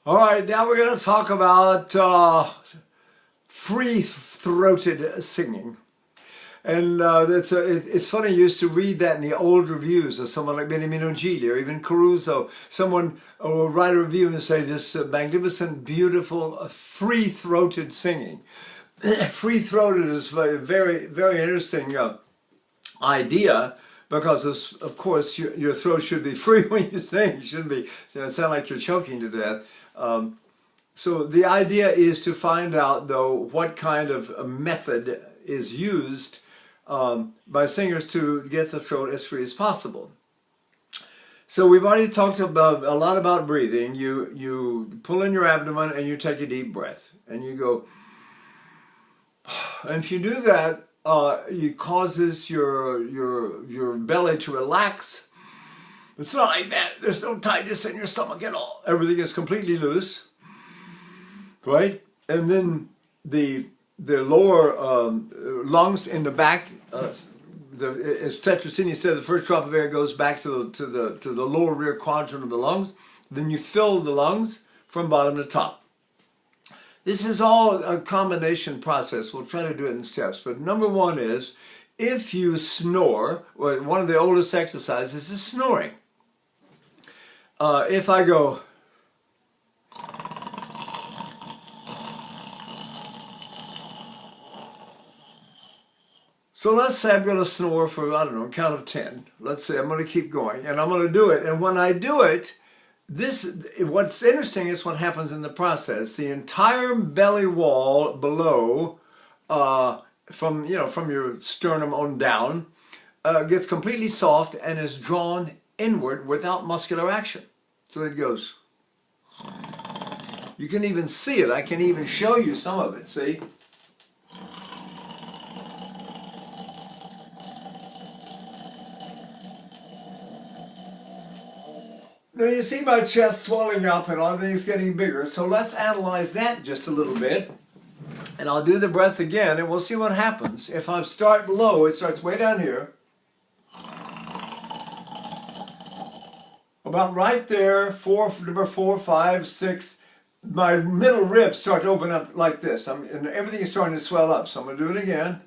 All right, now we're going to talk about free-throated singing. And it's funny, you used to read that in the old reviews of someone like Beniamino Gigli or even Caruso. Someone will write a review and say this magnificent, beautiful, free-throated singing. Free-throated is a very, very interesting idea, because of course your throat should be free when you sing. You shouldn't be sound like you're choking to death. So the idea is to find out, though, what kind of method is used by singers to get the throat as free as possible. So we've already talked about a lot about breathing. You pull in your abdomen and you take a deep breath and you go, and if you do that, it causes your belly to relax. It's not like that. There's no tightness in your stomach at all. Everything is completely loose, right? And then the lower lungs in the back, as Tetracini said, the first drop of air goes back to the lower rear quadrant of the lungs. Then you fill the lungs from bottom to top. This is all a combination process. We'll try to do it in steps. But number one is, if you snore, well, one of the oldest exercises is snoring. If I go, so let's say I'm going to snore for, I don't know, a count of 10. Let's say I'm going to keep going, and I'm going to do it. And when I do it, what's interesting is what happens in the process. The entire belly wall below, from your sternum on down, gets completely soft and is drawn inward without muscular action. So it goes. You can even see it. I can even show you some of it. See? Now you see my chest swelling up and everything's getting bigger, so let's analyze that just a little bit. And I'll do the breath again and we'll see what happens. If I start low, it starts way down here. About right there, number 4, 5, 6, my middle ribs start to open up like this. And everything is starting to swell up, so I'm going to do it again.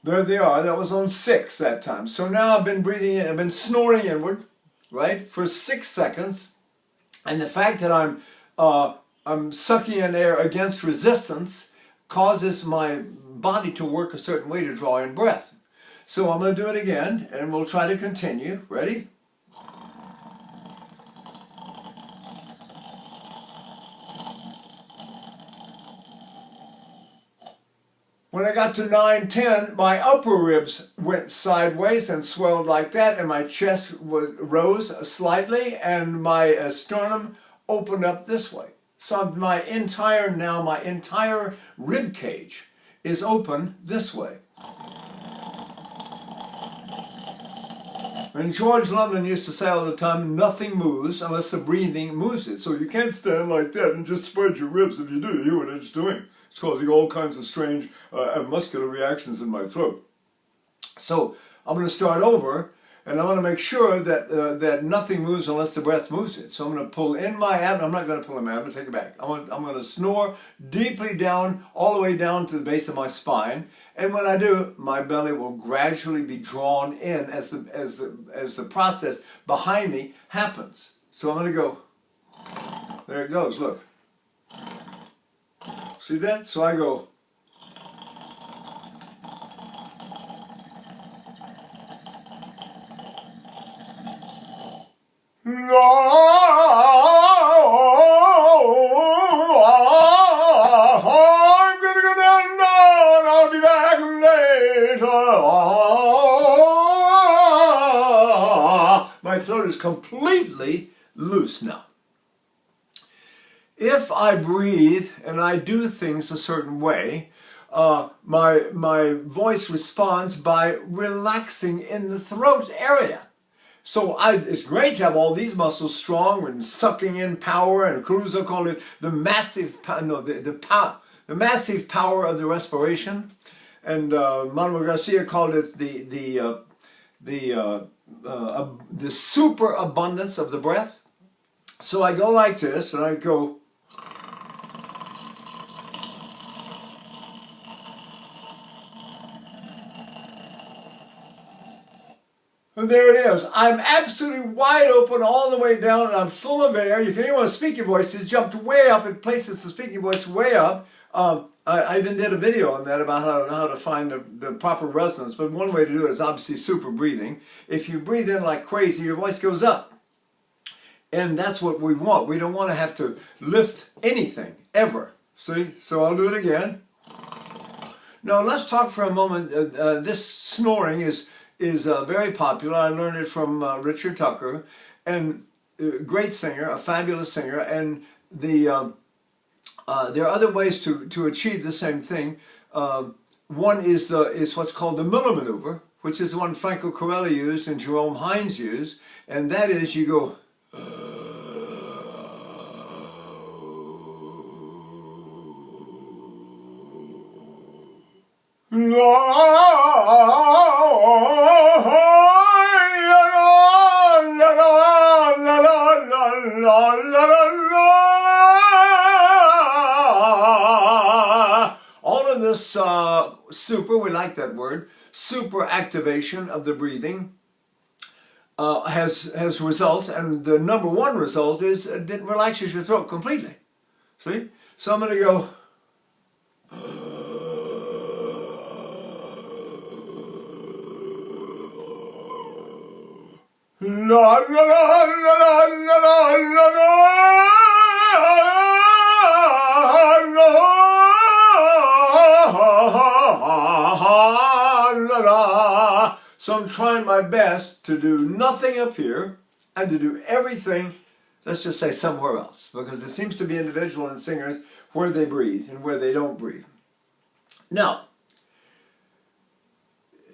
There they are. That was on 6 that time. So now I've been breathing in, I've been snoring inward, right, for 6 seconds. And the fact that I'm sucking in air against resistance causes my body to work a certain way to draw in breath. So I'm going to do it again, and we'll try to continue. Ready? When I got to 9, 10, my upper ribs went sideways and swelled like that, and my chest rose slightly, and my sternum opened up this way. So my entire rib cage is open this way. And George London used to say all the time, nothing moves unless the breathing moves it. So you can't stand like that and just spread your ribs. If you do, you hear what it's doing. It's causing all kinds of strange muscular reactions in my throat. So I'm going to start over, and I want to make sure that that nothing moves unless the breath moves it. So I'm going to pull in my abdomen. I'm not going to pull in my abdomen. Take it back. I'm going to snore deeply down, all the way down to the base of my spine. And when I do, my belly will gradually be drawn in as the process behind me happens. So I'm going to go. There it goes. Look. See that? So I go. I'm gonna go down, I'll be back later. My throat is completely loose now. If I breathe and I do things a certain way, my voice responds by relaxing in the throat area. So it's great to have all these muscles strong and sucking in power, and Caruso called it the massive power of the respiration, and Manuel Garcia called it the superabundance of the breath. So I go like this, and I go. And there it is. I'm absolutely wide open all the way down, and I'm full of air. You can hear my speaking voice has jumped way up. It places the speaking voice way up. I even did a video on that about how to find the proper resonance. But one way to do it is obviously super breathing. If you breathe in like crazy, your voice goes up. And that's what we want. We don't want to have to lift anything, ever. See? So I'll do it again. Now let's talk for a moment. This snoring is very popular. I learned it from Richard Tucker, and great singer, a fabulous singer. And there are other ways to achieve the same thing. One is what's called the Miller maneuver, which is the one Franco Corelli used and Jerome Hines used, and that is you go. All of this super, we like that word, super activation of the breathing has results, and the number one result is it relaxes your throat completely. See? So I'm going to go. La la la la la la la. So I'm trying my best to do nothing up here and to do everything, let's just say somewhere else, because it seems to be individual in singers where they breathe and where they don't breathe. Now,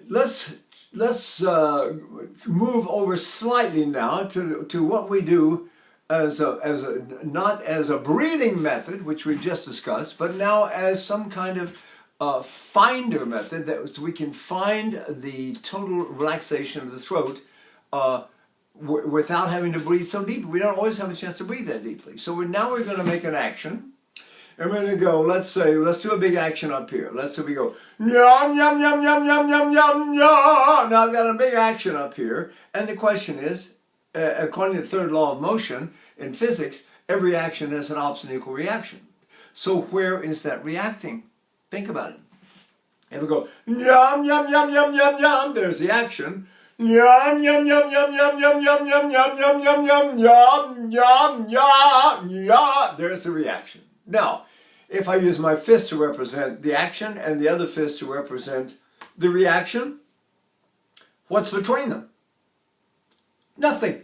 let's move over slightly now to what we do not as a breathing method, which we just discussed, but now as some kind of finder method that we can find the total relaxation of the throat without having to breathe so deeply. We don't always have a chance to breathe that deeply. So now we're going to make an action. And we're going to go, let's do a big action up here. Let's say we go, yum, yum, yum, yum, yum, yum, yum, yum. Now I've got a big action up here. And the question is, according to the third law of motion in physics, every action has an opposite and equal reaction. So where is that reacting? Think about it. And we go, yum, yum, yum, yum, yum, yum. There's the action. Yum, yum, yum, yum, yum, yum, yum, yum, yum, yum, yum, yum, yum, yum, yum, yum. There's the reaction. Now, if I use my fist to represent the action and the other fist to represent the reaction, what's between them? Nothing.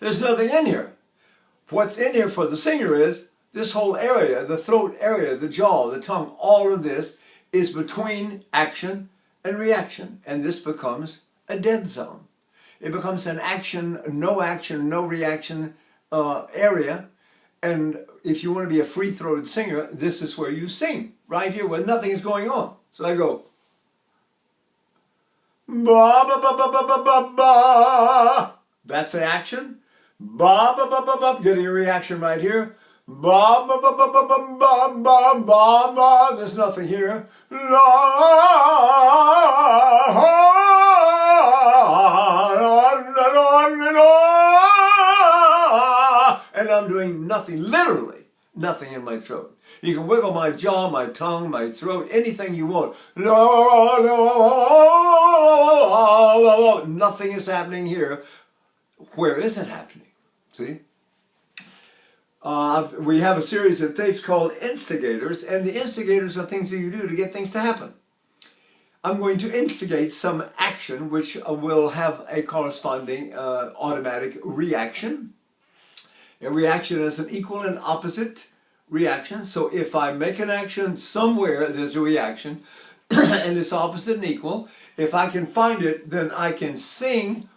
There's nothing in here. What's in here for the singer is this whole area, the throat area, the jaw, the tongue, all of this is between action and reaction. And this becomes a dead zone. It becomes an action, no reaction area. And if you want to be a free-throated singer, this is where you sing, right here where nothing is going on. So I go, ba ba ba ba ba ba ba ba. That's the action. Ba ba ba ba ba. Getting a reaction right here. Ba ba ba ba ba ba ba ba ba ba. There's nothing here. And I'm doing nothing, literally nothing in my throat. You can wiggle my jaw, my tongue, my throat, anything you want. Nothing is happening here. Where is it happening? See? We have a series of tapes called Instigators, and the instigators are things that you do to get things to happen. I'm going to instigate some action which will have a corresponding automatic reaction. A reaction is an equal and opposite reaction. So if I make an action somewhere, there's a reaction, and it's opposite and equal. If I can find it, then I can sing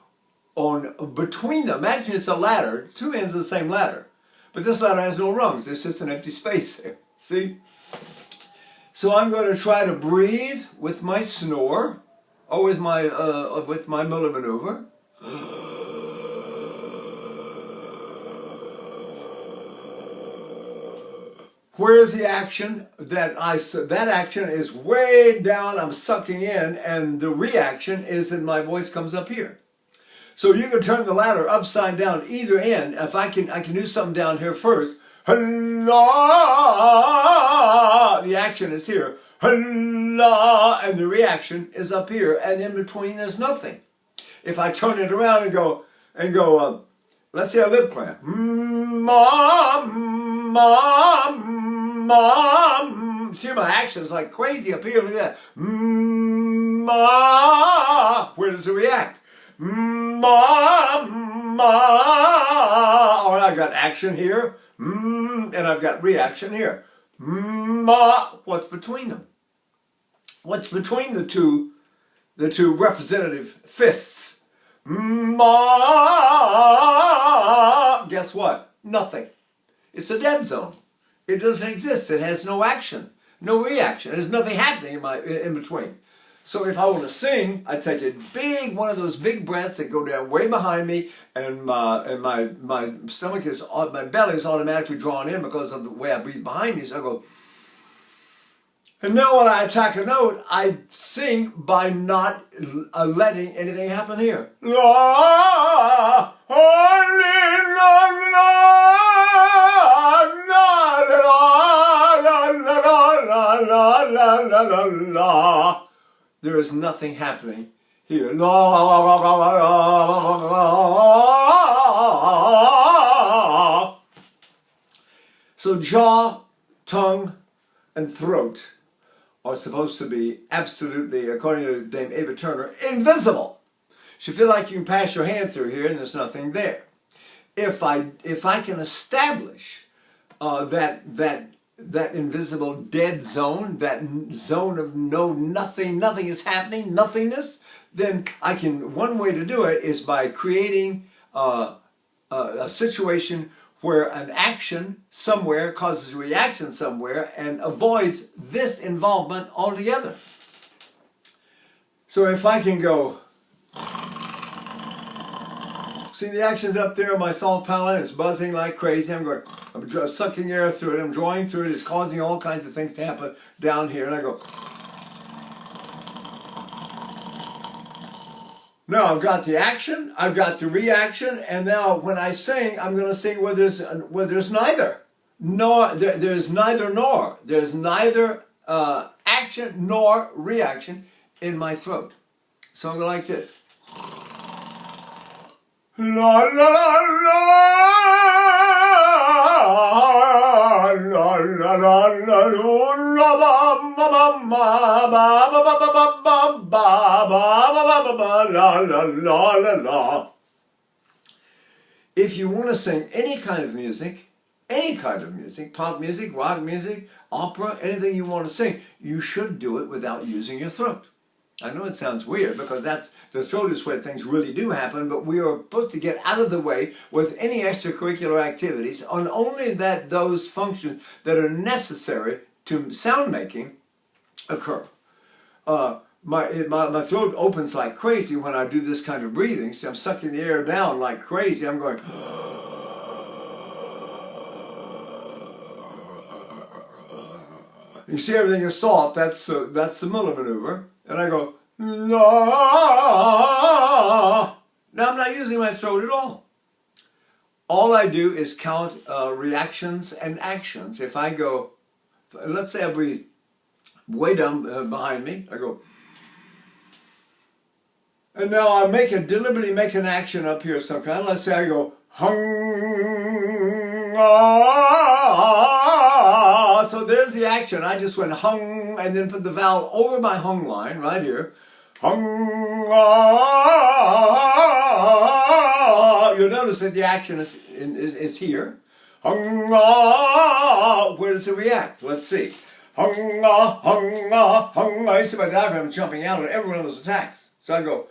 on between them. Imagine it's a ladder, two ends of the same ladder. But this ladder has no rungs. There's just an empty space there. See? So I'm going to try to breathe with my snore. or with my Muller maneuver. Where's the action? That action is way down, I'm sucking in, and the reaction is that my voice comes up here. So you can turn the ladder upside down either end. If I can do something down here first. The action is here. And the reaction is up here, and in between there's nothing. If I turn it around and go, let's say a lip clamp. Mom. See, my action is like crazy up here. Look at that. Where does it react? Mom. All right, I've got action here, and I've got reaction here. What's between them? What's between the two representative fists? Guess what? Nothing. It's a dead zone. It doesn't exist. It has no action, no reaction. There's nothing happening in between. So if I want to sing, I take one of those big breaths that go down way behind me, and my stomach my belly is automatically drawn in because of the way I breathe behind me. So I go, and now when I attack a note, I sing by not letting anything happen here. There is nothing happening here. So jaw, tongue, and throat are supposed to be absolutely, according to Dame Ava Turner, invisible. So you feel like you can pass your hand through here and there's nothing there. If I can establish that invisible dead zone, that zone of nothing is happening, nothingness, then one way to do it is by creating a situation where an action somewhere causes a reaction somewhere and avoids this involvement altogether. So if I can go, see the action's up there on my soft palate, it's buzzing like crazy, I'm sucking air through it, I'm drawing through it, it's causing all kinds of things to happen down here, and I go. Now I've got the action, I've got the reaction, and now when I sing, I'm going to sing where there's neither. There's neither nor. There's neither action nor reaction in my throat. So I'm going like this. La la la la la la la la. If you want to sing any kind of music, pop music, rock music, opera, anything you want to sing, you should do it without using your throat. I know it sounds weird because the throat is where things really do happen, but we are supposed to get out of the way with any extracurricular activities on only those functions that are necessary to sound making occur. My throat opens like crazy when I do this kind of breathing. See, I'm sucking the air down like crazy. I'm going. You see, everything is soft. That's the Muller maneuver. And I go, no. Now I'm not using my throat at all. All I do is count reactions and actions. If I go, let's say I breathe way down behind me, I go, and now I deliberately make an action up here some kind. Let's say I go, hung, ah. So there's the action. I just went hung and then put the vowel over my hung line right here. Hung, ah. You'll notice that the action is here. Hung, ah. Where does it react? Let's see. Hung, ah, hung, ah, hung. I see my diaphragm jumping out at every one of those attacks. So I go,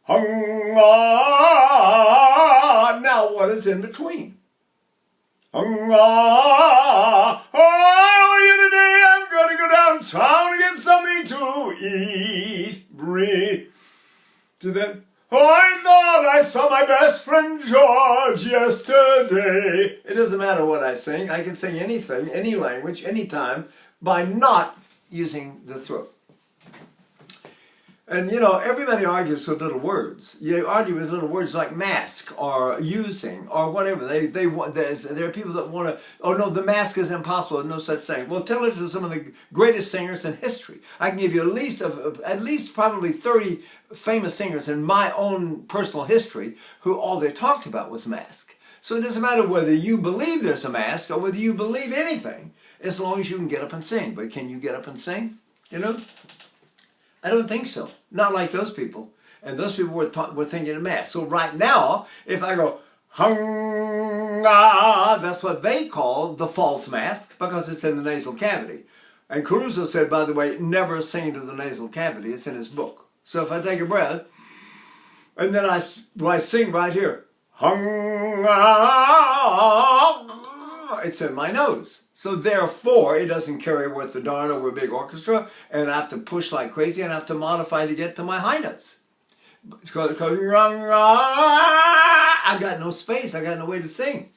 hung, ah. Now what is in between? Hung, ah. Oh, today I'm going to go downtown and get something to eat. breathe. To then, I thought I saw my best friend George yesterday. It doesn't matter what I sing. I can sing anything, any language, anytime, by not using the throat. And you know, everybody argues with little words. You argue with little words like mask or using or whatever. There are people that want to, oh no, the mask is impossible, no such thing. Well, tell it to some of the greatest singers in history. I can give you at least probably 30 famous singers in my own personal history who all they talked about was mask. So it doesn't matter whether you believe there's a mask or whether you believe anything, as long as you can get up and sing. But can you get up and sing? You know? I don't think so. Not like those people. And those people were thinking of mask. So right now, if I go, hung, ah, that's what they call the false mask because it's in the nasal cavity. And Caruso said, by the way, never sing to the nasal cavity. It's in his book. So if I take a breath, and then I sing right here, hung, ah, it's in my nose. So therefore, it doesn't carry with the darn over a big orchestra, and I have to push like crazy, and I have to modify to get to my high notes. Because I got no space, I got no way to sing.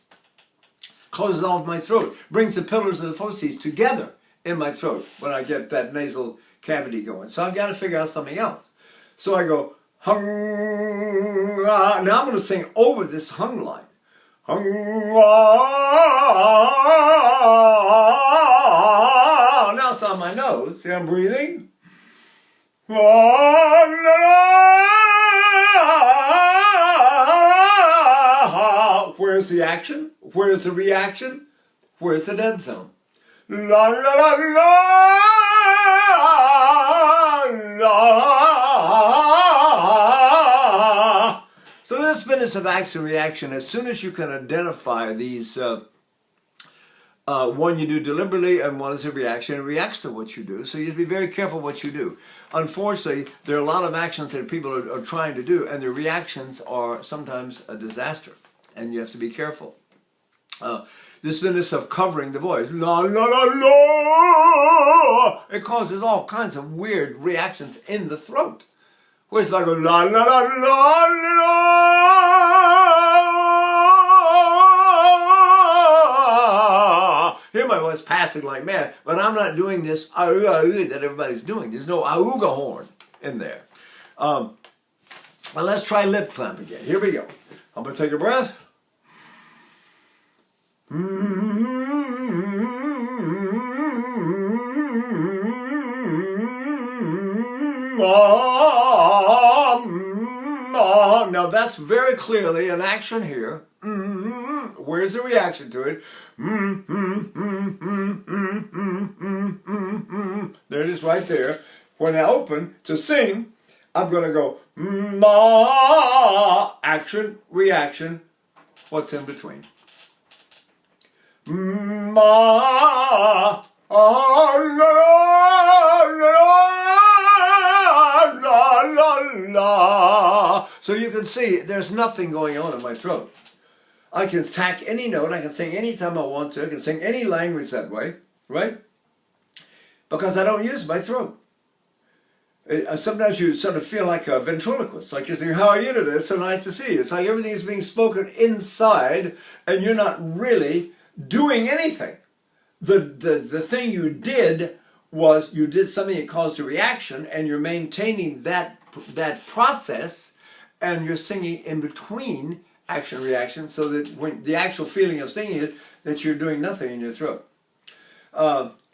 Closes off my throat, brings the pillars of the fauces together in my throat when I get that nasal cavity going. So I've got to figure out something else. So I go, hung, now I'm going to sing over this hung line. Now it's on my nose. See, I'm breathing. Where's the action? Where's the reaction? Where's the dead zone? La la la la la. So this business of action reaction, as soon as you can identify these, one you do deliberately and one is a reaction, it reacts to what you do. So you have to be very careful what you do. Unfortunately, there are a lot of actions that people are trying to do, and the reactions are sometimes a disaster, and you have to be careful. This business of covering the voice, la la la la, it causes all kinds of weird reactions in the throat. Where it's like a la la la la la. Hear my voice passing like mad, but I'm not doing this that everybody's doing. There's no auga horn in there. Well, let's try lip clamp again. Here we go. I'm going to take a breath. Now that's very clearly an action here. Where's the reaction to it? There it is right there. When I open to sing, I'm going to go ma, action, reaction. What's in between? Ma, la la la la. So you can see there's nothing going on in my throat. I can tack any note, I can sing anytime I want to, I can sing any language that way, right? Because I don't use my throat. Sometimes you sort of feel like a ventriloquist, like you're saying, how are you today? It's so nice to see you. It's like everything is being spoken inside and you're not really doing anything. The thing you did was you did something that caused a reaction and you're maintaining that process and you're singing in between action and reaction so that when the actual feeling of singing is that you're doing nothing in your throat.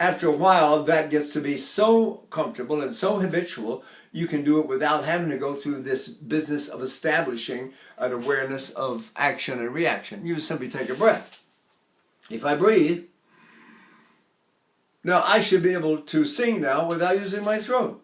After a while, that gets to be so comfortable and so habitual, you can do it without having to go through this business of establishing an awareness of action and reaction. You just simply take a breath. If I breathe, now I should be able to sing now without using my throat.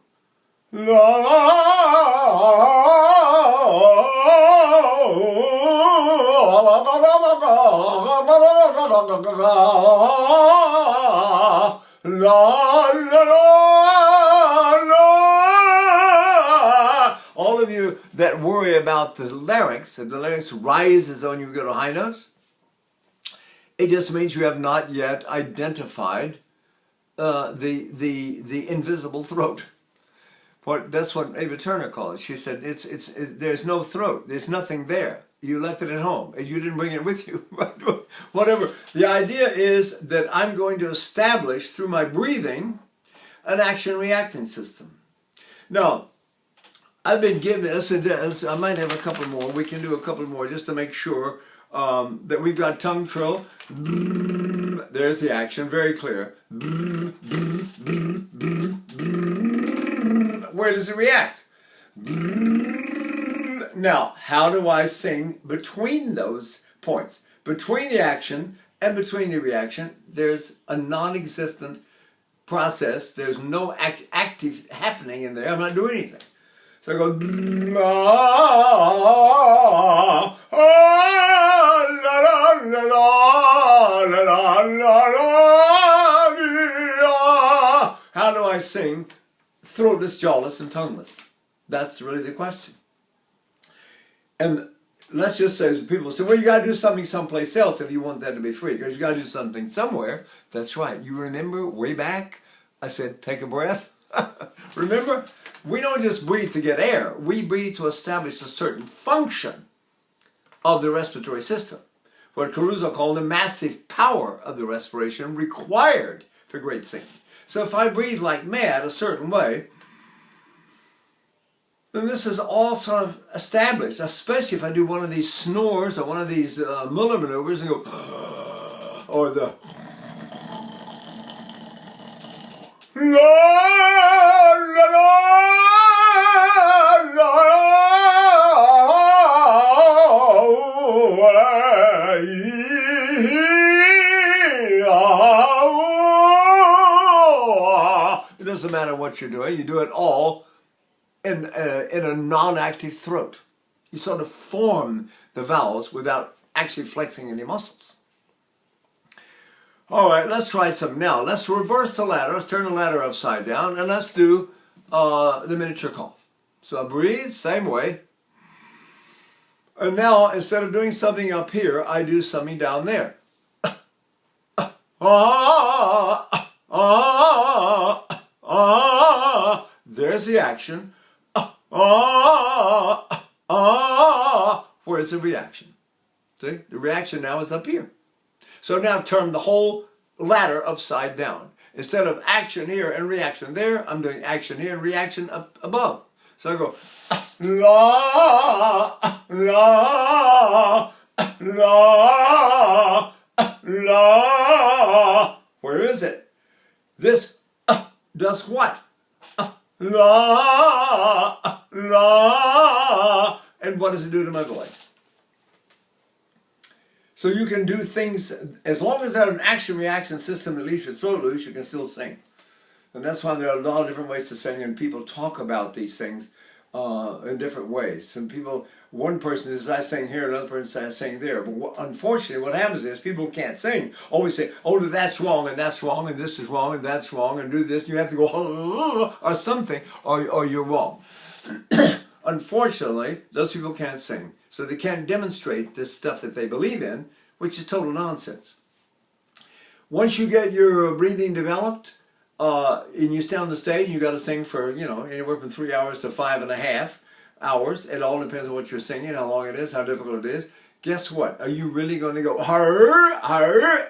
All of you that worry about the larynx, if the larynx rises on you, go to high notes, it just means you have not yet identified the invisible throat. That's what Ava Turner called it. She said, there's no throat. There's nothing there. You left it at home and you didn't bring it with you. Whatever. The idea is that I'm going to establish through my breathing an action-reacting system. Now, I've been given, I might have a couple more. We can do a couple more just to make sure that we've got tongue trill. There's the action, very clear. Where does it react? Now, how do I sing between those points? Between the action and between the reaction, there's a non-existent process. There's no active happening in there. I'm not doing anything. So I go, how do I sing throatless, jawless, and tongueless? That's really the question. And let's just say, people say, well, you got to do something someplace else if you want that to be free, because you got to do something somewhere. That's right. You remember way back, I said, take a breath. Remember? We don't just breathe to get air. We breathe to establish a certain function of the respiratory system. What Caruso called the massive power of the respiration required for great singing. So if I breathe like mad a certain way, then this is all sort of established, especially if I do one of these snores or one of these Muller maneuvers and go, or the it doesn't matter what you're doing, you do it all in a non-active throat. You sort of form the vowels without actually flexing any muscles. All right, let's try some now. Let's reverse the ladder. Let's turn the ladder upside down, and let's do the miniature cough. So I breathe, same way. And now, instead of doing something up here, I do something down there. There's the action. Where's the reaction? See, the reaction now is up here. So now turn the whole ladder upside down. Instead of action here and reaction there, I'm doing action here and reaction up above. So I go, la, la, la, la. Where is it? This does what? La, la. And what does it do to my voice? So you can do things, as long as there's an action-reaction system that leaves your throat loose, you can still sing. And that's why there are a lot of different ways to sing, and people talk about these things in different ways. Some people, one person says, I sing here, another person says, I sing there. But unfortunately, what happens is people can't sing. Always say, oh, that's wrong, and this is wrong, and that's wrong, and do this. And you have to go, or something, or you're wrong. Unfortunately, those people can't sing. So they can't demonstrate this stuff that they believe in, which is total nonsense. Once you get your breathing developed, and you stay on the stage, and you got to sing for, anywhere from 3 hours to 5.5 hours. It all depends on what you're singing, how long it is, how difficult it is. Guess what? Are you really going to go,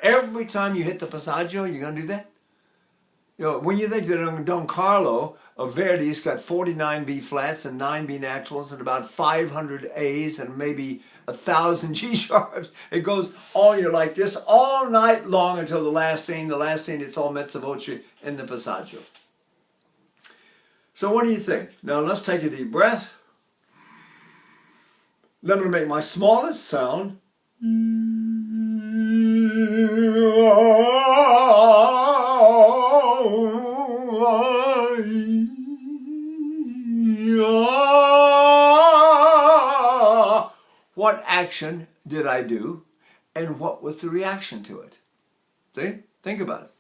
every time you hit the passaggio, you're going to do that? When you think that Don Carlo of Verdi's got 49 B flats and 9 B naturals and about 500 A's and maybe 1,000 G sharps, it goes on you like this all night long until the last scene. The last scene, it's all mezza voce in the passaggio. So what do you think? Now let's take a deep breath. Then I'm going to make my smallest sound. What action did I do, and what was the reaction to it? See? Think about it.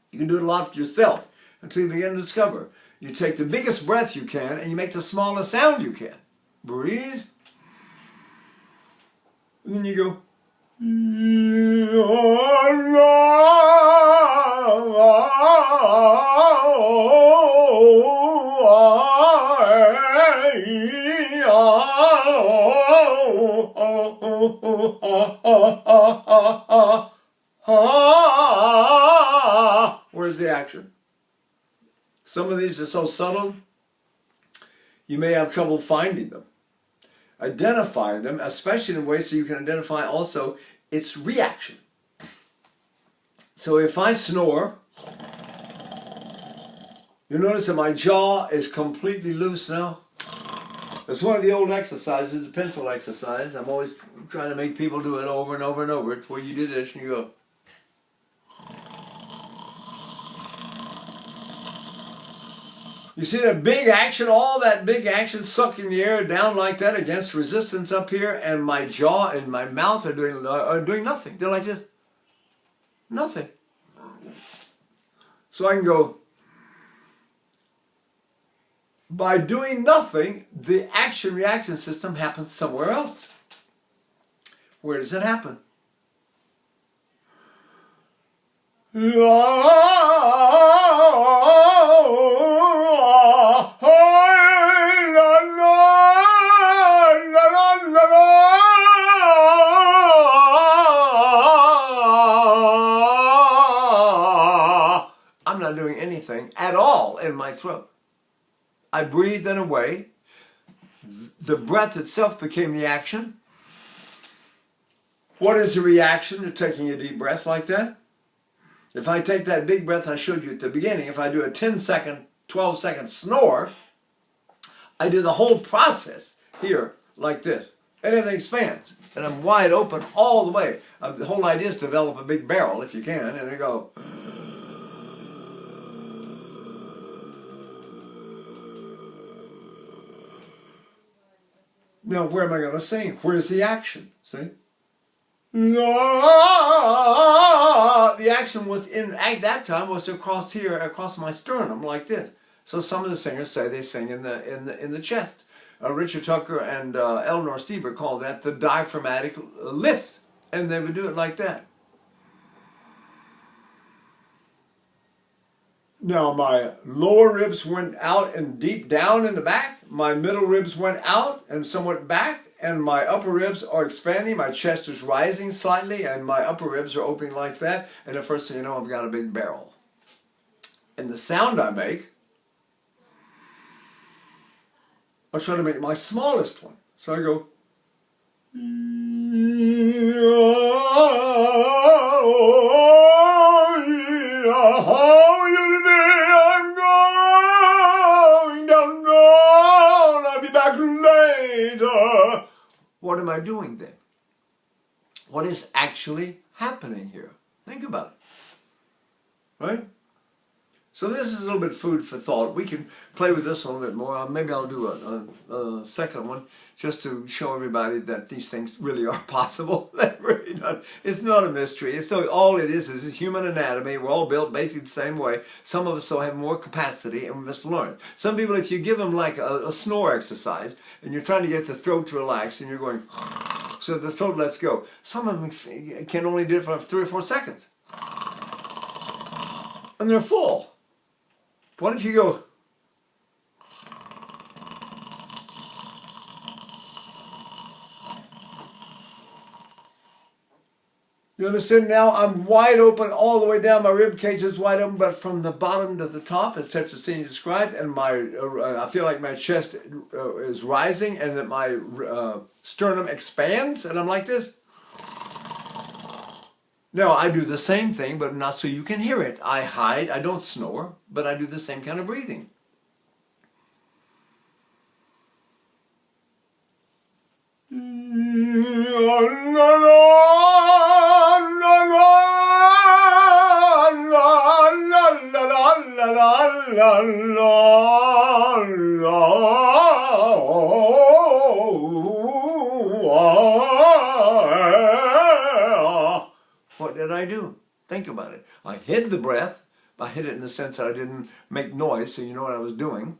You can do it a lot for yourself until you begin to discover. You take the biggest breath you can, and you make the smallest sound you can. Breathe. And then you go. Where's the action? Some of these are so subtle, you may have trouble finding them. Identifying them, especially in ways so you can identify also its reaction. So if I snore, you notice that my jaw is completely loose now. It's one of the old exercises, the pencil exercise. I'm always trying to make people do it over and over and over. It's where you do this and you go. You see that big action, all that big action sucking the air down like that against resistance up here, and my jaw and my mouth are doing nothing. They're like this. Nothing. So I can go, by doing nothing, the action-reaction system happens somewhere else. Where does it happen? I'm not doing anything at all in my throat. I breathed in a way. The breath itself became the action. What is the reaction to taking a deep breath like that? If I take that big breath I showed you at the beginning, if I do a 10-second, 12-second snore, I do the whole process here like this. And it expands. And I'm wide open all the way. The whole idea is to develop a big barrel if you can. And I go. Now, where am I going to sing? Where's the action? See? The action was at that time was across here, across my sternum, like this. So some of the singers say they sing in the chest. Richard Tucker and Eleanor Stieber call that the diaphragmatic lift, and they would do it like that. Now my lower ribs went out and deep down in the back. My middle ribs went out and somewhat back. And my upper ribs are expanding. My chest is rising slightly. And my upper ribs are opening like that. And the first thing you know, I've got a big barrel. And the sound I make, I'll try to make my smallest one. So I go. What am I doing then? What is actually happening here? Think about it. Right? So this is a little bit food for thought. We can play with this a little bit more. Maybe I'll do a second one just to show everybody that these things really are possible. It's not a mystery. All it is human anatomy. We're all built basically the same way. Some of us still have more capacity and we must learn. Some people, if you give them like a snore exercise and you're trying to get the throat to relax and you're going, so the throat lets go. Some of them can only do it for 3 or 4 seconds. And they're full. What if you go, you understand now? I'm wide open all the way down. My rib cage is wide open, but from the bottom to the top, as Tetracene described, and I feel like my chest is rising and that my sternum expands, and I'm like this. Now, I do the same thing, but not so you can hear it. I hide, I don't snore, but I do the same kind of breathing. What did I do? Think about it. I hid the breath. I hid it in the sense that I didn't make noise, so you know what I was doing.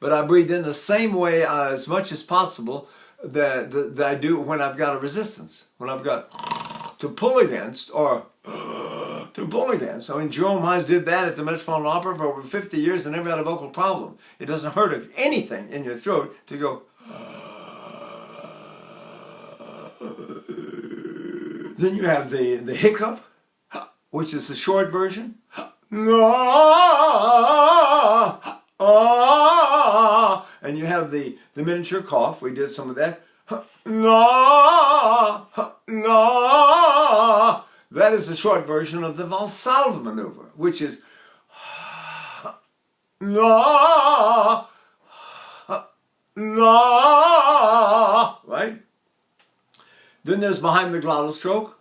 But I breathed in the same way as much as possible that I do when I've got a resistance. When I've got to pull against or to pull against. I mean, Jerome Hines did that at the Metropolitan Opera for over 50 years and never had a vocal problem. It doesn't hurt anything in your throat to go. Then you have the hiccup, which is the short version. And you have the miniature cough. We did some of that. That is the short version of the Valsalva maneuver, which is right? Then there's behind the glottal stroke.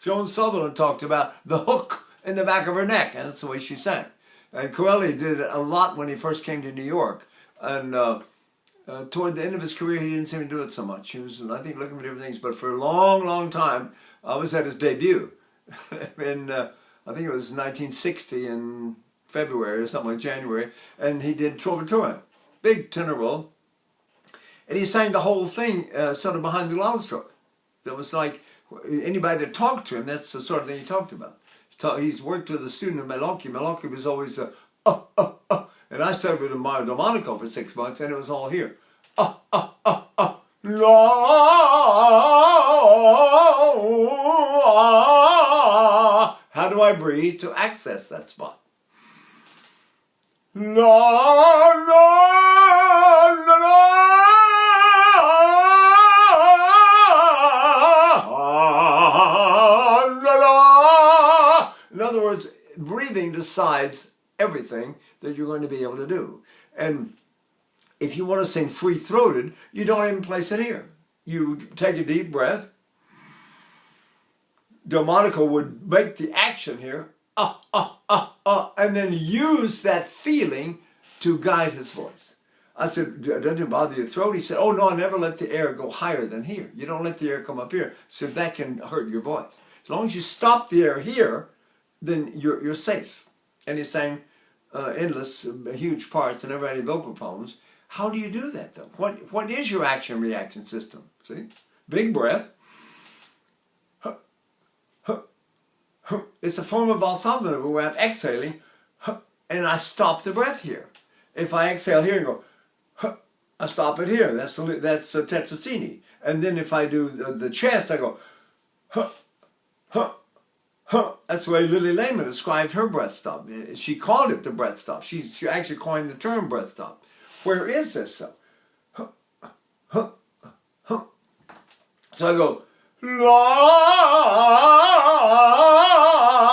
Joan Sutherland talked about the hook in the back of her neck, and that's the way she sang. And Corelli did it a lot when he first came to New York. And toward the end of his career, he didn't seem to do it so much. He was, I think, looking for different things. But for a long, long time, I was at his debut. And I think it was 1960 in February or something like January. And he did Trovatore, big tenor role. And he sang the whole thing sort of behind the glottal stroke. It was like anybody that talked to him, that's the sort of thing he talked about. He's worked with a student of Meloki. Meloki was always and I studied with him Domenico for 6 months, and it was all here. How do I breathe to access that spot? In other words, breathing decides everything that you're going to be able to do. And if you want to sing free-throated, you don't even place it here. You take a deep breath. Delmonico would make the action here, and then use that feeling to guide his voice. I said, doesn't it bother your throat? He said, oh no, I never let the air go higher than here. You don't let the air come up here, so that can hurt your voice. As long as you stop the air here, then you're safe. And he sang endless, huge parts and never had any vocal problems. How do you do that though? What is your action-reaction system? See? Big breath. It's a form of Valsalva maneuver where I'm exhaling and I stop the breath here. If I exhale here and go, I stop it here. That's Tetrazzini. And then if I do the chest, I go, That's the way Lily Lehman described her breath stop. She called it the breath stop. She actually coined the term breath stop. Where is this stuff? So I go,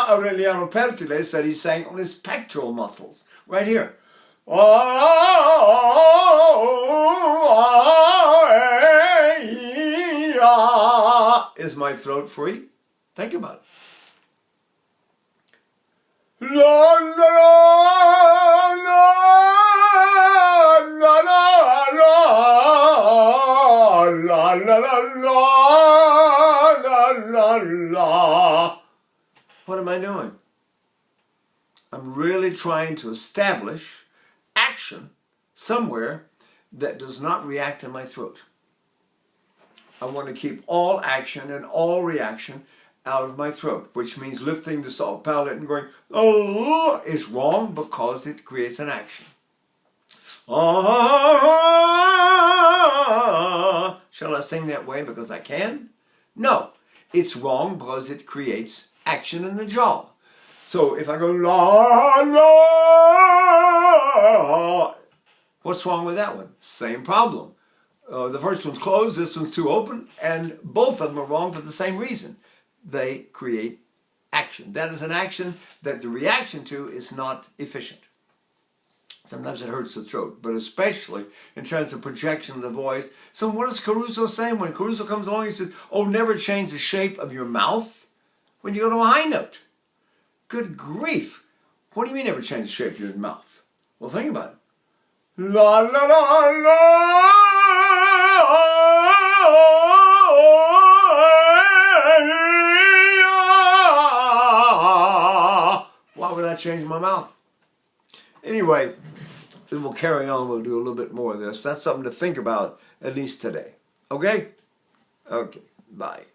Aureliano Pertile said he sang on his pectoral muscles, right here. Is my throat free? Think about it. What am I doing? I'm really trying to establish action somewhere that does not react in my throat. I want to keep all action and all reaction out of my throat, which means lifting the salt palate and going, oh, is wrong because it creates an action. Shall I sing that way because I can? No, it's wrong because it creates action in the jaw. So if I go, la, la, what's wrong with that one? Same problem. The first one's closed, this one's too open, and both of them are wrong for the same reason. They create action. That is an action that the reaction to is not efficient. Sometimes it hurts the throat, but especially in terms of projection of the voice. So what does Caruso say? When Caruso comes along, he says, oh, never change the shape of your mouth when you go to a high note. Good grief. What do you mean never change the shape of your mouth? Well, think about it. La, la, la, la. Why would I change my mouth? Anyway, we'll carry on. We'll do a little bit more of this. That's something to think about, at least today. Okay? Okay. Bye.